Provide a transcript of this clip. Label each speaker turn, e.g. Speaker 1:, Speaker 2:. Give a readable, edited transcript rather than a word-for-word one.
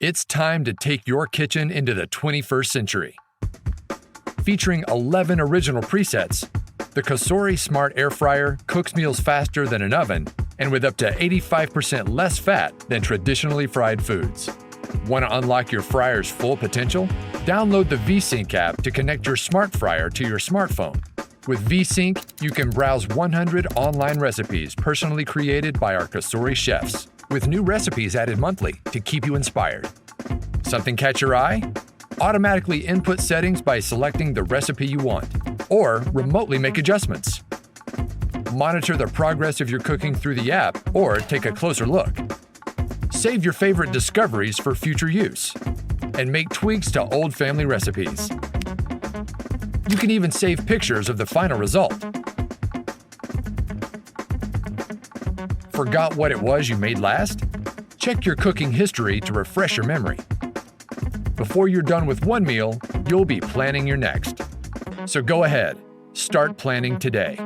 Speaker 1: It's time to take your kitchen into the 21st century. Featuring 11 original presets, the COSORI Smart Air Fryer cooks meals faster than an oven and with up to 85% less fat than traditionally fried foods. Want to unlock your fryer's full potential? Download the VSync app to connect your smart fryer to your smartphone. With VSync, you can browse 100 online recipes personally created by our COSORI chefs, with new recipes added monthly to keep you inspired. Something catch your eye? Automatically input settings by selecting the recipe you want, or remotely make adjustments. Monitor the progress of your cooking through the app, or take a closer look. Save your favorite discoveries for future use, and make tweaks to old family recipes. You can even save pictures of the final result. Forgot what it was you made last? Check your cooking history to refresh your memory. Before you're done with one meal, you'll be planning your next. So go ahead, start planning today.